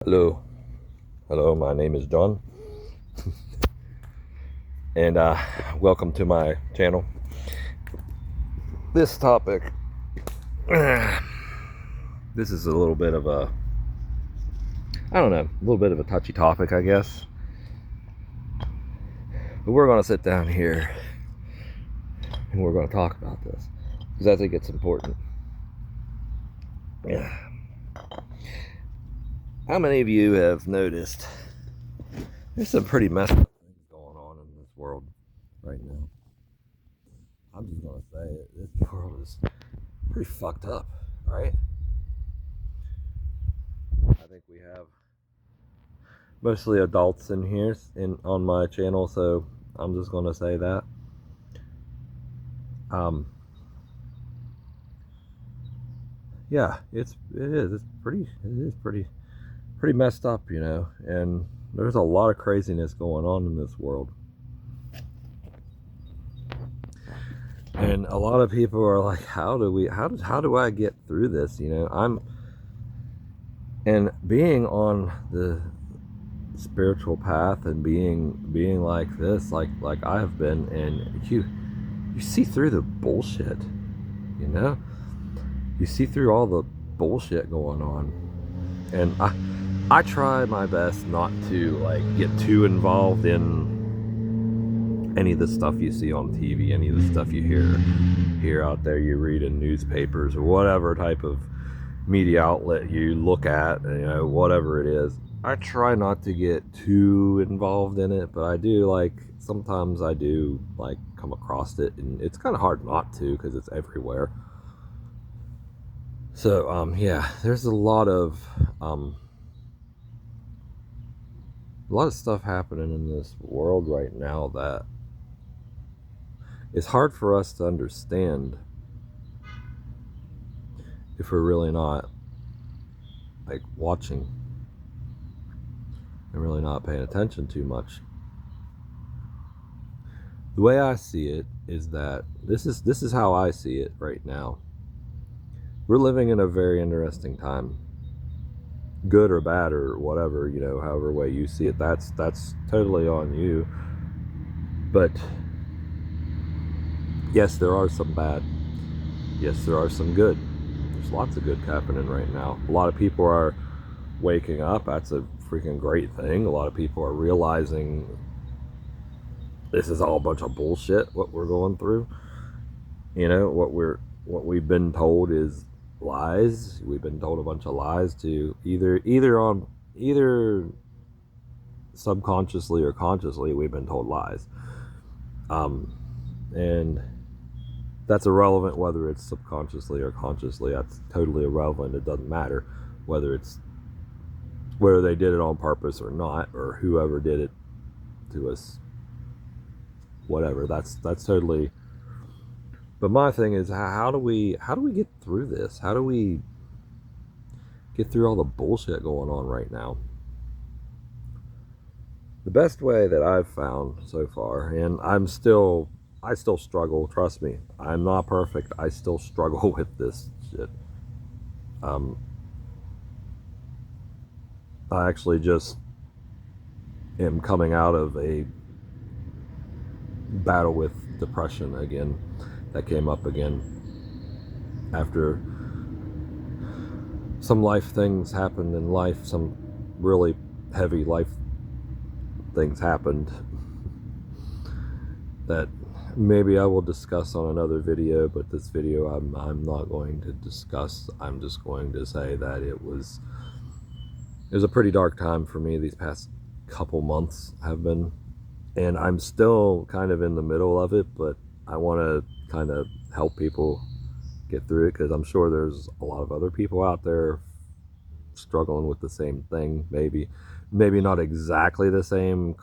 Hello, my name is John, and welcome to my channel. This topic, this is a little bit of a, a little bit of a touchy topic, I guess. But we're going to sit down here and we're going to talk about this because I think it's important. How many of you have noticed there's some pretty messed up things going on in this world right now? I'm just going to say it. This world is pretty fucked up, right? I think we have mostly adults in here on my channel, so I'm just going to say that. Yeah, it is pretty messed up, and there's a lot of craziness going on in this world. And a lot of people are like, how do I get through this? And being on the spiritual path and being like this, like I have been, and you see through the bullshit, you see through all the bullshit going on. And I try my best not to get too involved in any of the stuff you see on TV, any of the stuff you hear out there, you read in newspapers or whatever type of media outlet you look at, whatever it is. I try not to get too involved in it, but I do sometimes I do come across it, and it's kind of hard not to because it's everywhere. So yeah, there's a lot of stuff happening in this world right now that it's hard for us to understand if we're really not watching and really not paying attention too much. The way I see it is that this is how I see it right now. We're living in a very interesting time, good or bad or whatever, however way you see it, that's totally on you. But yes, there are some bad, yes, there are some good. There's lots of good happening right now. A lot of people are waking up. That's a freaking great thing. A lot of people are realizing this is all a bunch of bullshit, what we're going through. What we've been told is lies. We've been told a bunch of lies to either subconsciously or consciously. We've been told lies, and that's irrelevant whether it's subconsciously or consciously. That's totally irrelevant. It doesn't matter whether they did it on purpose or not, or whoever did it to us, whatever. That's totally. But my thing is, how do we get through this? How do we get through all the bullshit going on right now? The best way that I've found so far, and I still struggle, trust me, I'm not perfect, I still struggle with this shit. I actually just am coming out of a battle with depression again. That came up again after some life things happened in life, some really heavy life things happened that maybe I will discuss on another video, but this video I'm not going to discuss. I'm just going to say that it was a pretty dark time for me. These past couple months have been, and I'm still kind of in the middle of it, but I want to kind of help people get through it, because I'm sure there's a lot of other people out there struggling with the same thing. Maybe not exactly the same,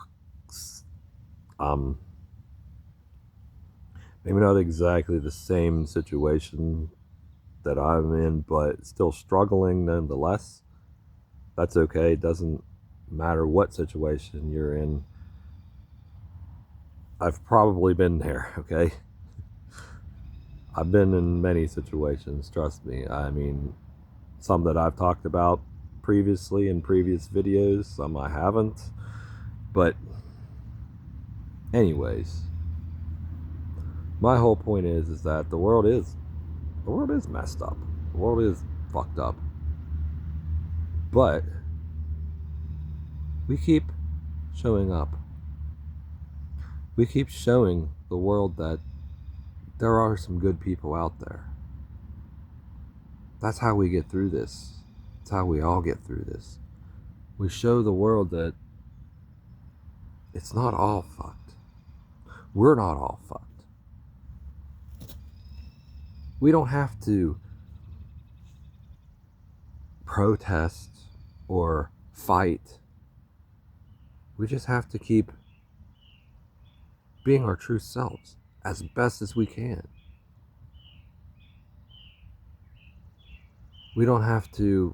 maybe not exactly the same situation that I'm in, but still struggling nonetheless. That's okay. It doesn't matter what situation you're in. I've probably been there, okay? I've been in many situations, trust me. I mean, some that I've talked about previously in previous videos, some I haven't. But anyways, my whole point is that the world is messed up. The world is fucked up. But we keep showing up. We keep showing the world that there are some good people out there. That's how we get through this. That's how we all get through this. We show the world that it's not all fucked. We're not all fucked. We don't have to protest or fight. We just have to keep being our true selves as best as we can. We don't have to,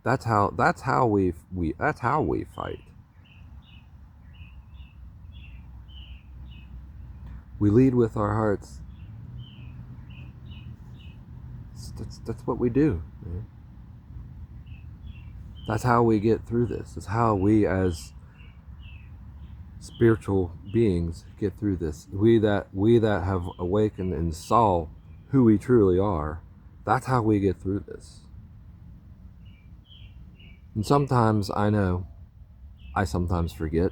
that's how we fight. We lead with our hearts. That's what we do. Man. That's how we get through this. That's how we as spiritual beings get through this. We that have awakened and saw who we truly are, that's how we get through this. And sometimes I know I sometimes forget.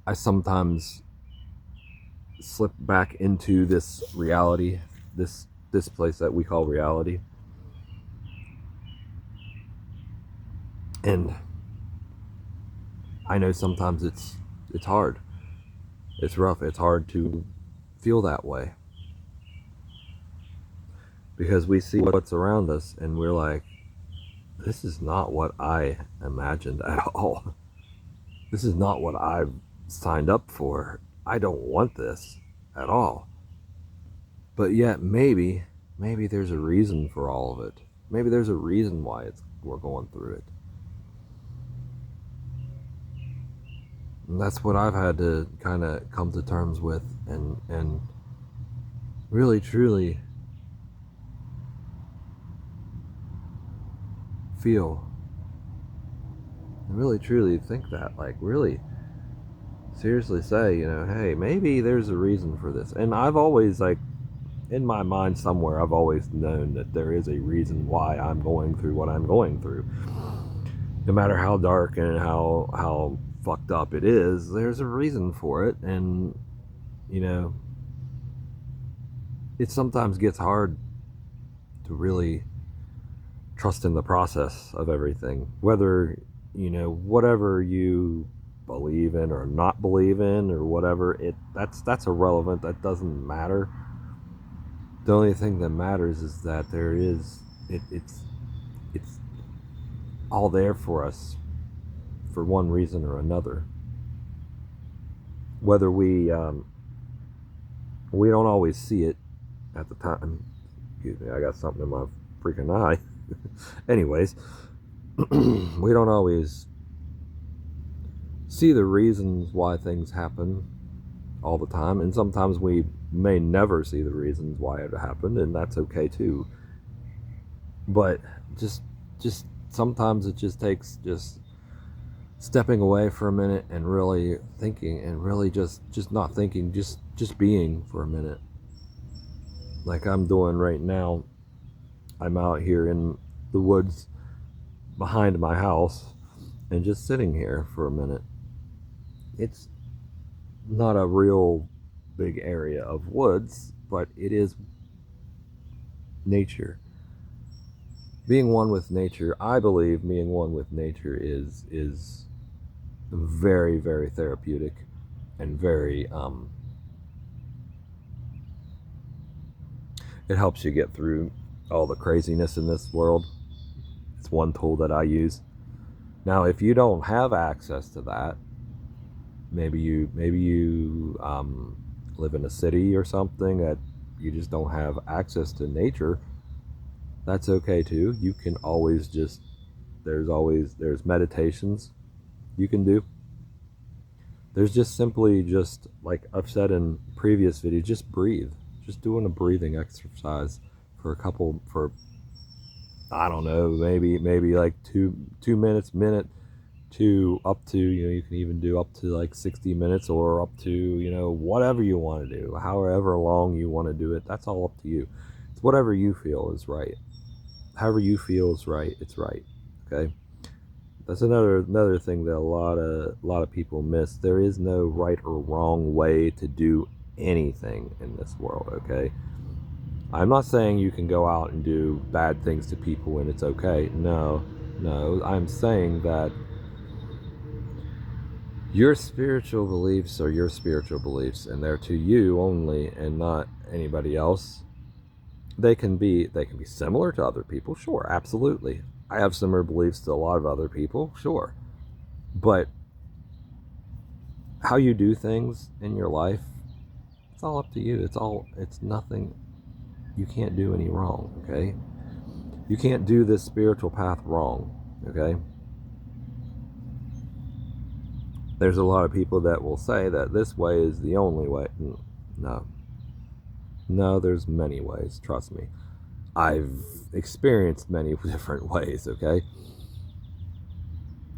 I sometimes slip back into this reality, this place that we call reality. And I know sometimes it's hard. It's rough. It's hard to feel that way. Because we see what's around us and we're like, this is not what I imagined at all. This is not what I've signed up for. I don't want this at all. But yet maybe there's a reason for all of it. Maybe there's a reason why we're going through it. And that's what I've had to kind of come to terms with and really truly feel and really truly think that, like, really seriously say, hey, maybe there's a reason for this. And I've always, like, in my mind somewhere, I've always known that there is a reason why I'm going through what I'm going through. No matter how dark and how fucked up it is, there's a reason for it. And it sometimes gets hard to really trust in the process of everything, whether whatever you believe in or not believe in or whatever, that's irrelevant. That doesn't matter. The only thing that matters is that it's all there for us for one reason or another. Whether we don't always see it at the time. Excuse me, I got something in my freaking eye. Anyways, we don't always see the reasons why things happen all the time, and sometimes we may never see the reasons why it happened, and that's okay too. But just sometimes it just takes just stepping away for a minute and really thinking, and really just not thinking, just being for a minute, like I'm doing right now. I'm out here in the woods behind my house and just sitting here for a minute. It's not a real big area of woods, but it is nature. Being one with nature, I believe being one with nature is very, very therapeutic and very it helps you get through all the craziness in this world. It's one tool that I use. Now, if you don't have access to that, maybe you live in a city or something that you just don't have access to nature, that's okay too. You can always there's meditations you can do. There's just simply, just like I've said in previous videos, just breathe. Just doing a breathing exercise for I don't know, maybe like two minutes, minute to up to, you can even do up to like 60 minutes, or up to, whatever you want to do, however long you want to do it. That's all up to you. It's whatever you feel is right. However you feel is right, it's right. Okay? That's another thing that a lot of people miss. There is no right or wrong way to do anything in this world, okay? I'm not saying you can go out and do bad things to people and it's okay. No. I'm saying that your spiritual beliefs are your spiritual beliefs, and they're to you only and not anybody else. They can be similar to other people, sure, absolutely. I have similar beliefs to a lot of other people, sure. But how you do things in your life, it's all up to you. It's nothing. You can't do any wrong, okay? You can't do this spiritual path wrong, okay? There's a lot of people that will say that this way is the only way. No, there's many ways, trust me. I've experienced many different ways, okay?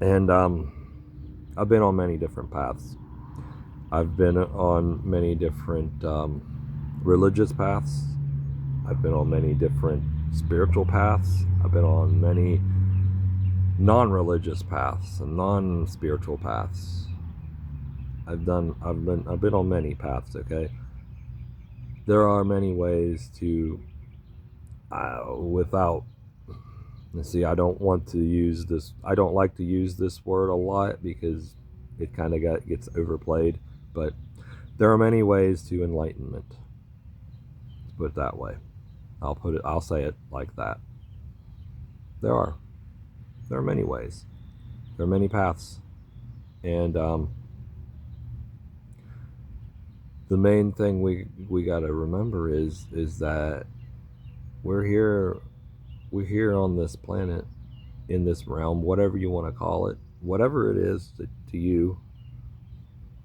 And I've been on many different paths. I've been on many different religious paths. I've been on many different spiritual paths. I've been on many non-religious paths and non-spiritual paths. I've been on many paths, okay? There are many ways to without, see, I don't like to use this word a lot because it kind of gets overplayed, but there are many ways to enlightenment. Let's put it that way. I'll say it like that. There are many ways. There are many paths. And the main thing we got to remember is that we're here on this planet, in this realm, whatever you want to call it, whatever it is to you.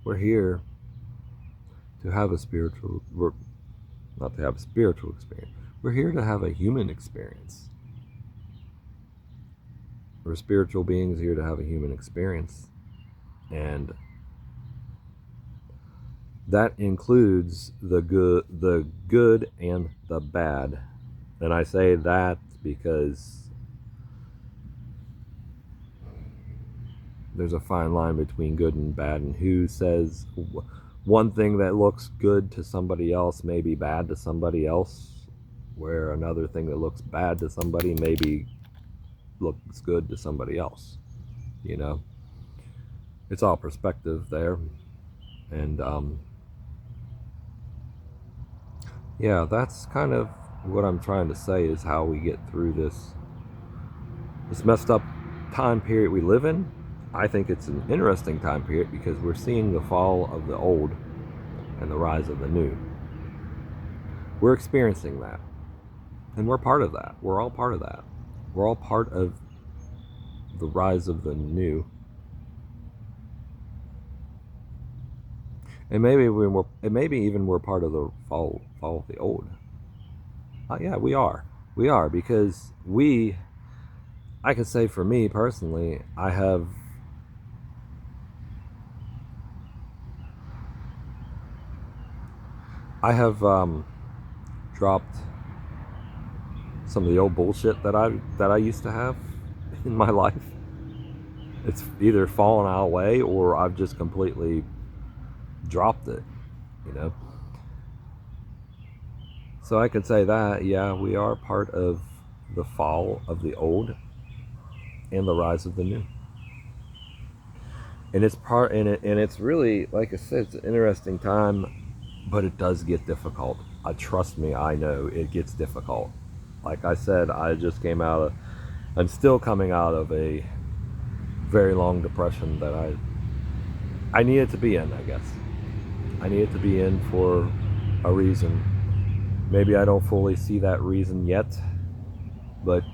We're here to have not to have a spiritual experience. We're here to have a human experience. We're spiritual beings here to have a human experience. And that includes the good and the bad. And I say that because there's a fine line between good and bad, and who says one thing that looks good to somebody else may be bad to somebody else, where another thing that looks bad to somebody maybe looks good to somebody else. It's all perspective there. And yeah, that's kind of what I'm trying to say, is how we get through this messed up time period we live in. I think it's an interesting time period because we're seeing the fall of the old and the rise of the new. We're experiencing that. And we're part of that. We're all part of that. We're all part of the rise of the new. And maybe even we're part of the fall of the old. Yeah, we are. We are, because I could say for me personally, I have dropped some of the old bullshit that I used to have in my life. It's either fallen out way or I've just completely dropped it, So I could say that, yeah, we are part of the fall of the old and the rise of the new. And it's really, like I said, it's an interesting time, but it does get difficult. Trust me, I know it gets difficult. Like I said, I'm still coming out of a very long depression that I needed to be in, I guess. I needed to be in for a reason. Maybe I don't fully see that reason yet, but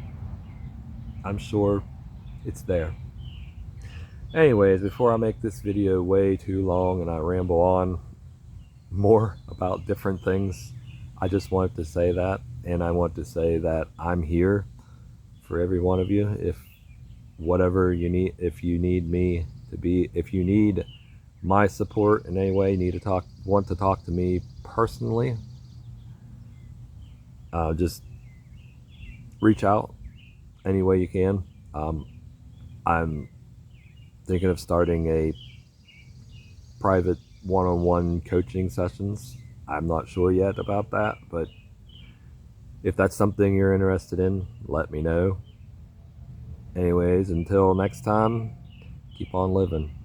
I'm sure it's there. Anyways, before I make this video way too long and I ramble on more about different things, I just wanted to say that And I want to say that I'm here for every one of you. If whatever you need, if you need me to be, if you need my support in any way, want to talk to me personally, just reach out any way you can. I'm thinking of starting a private one-on-one coaching sessions. I'm not sure yet about that, but if that's something you're interested in, let me know. Anyways, until next time, keep on living.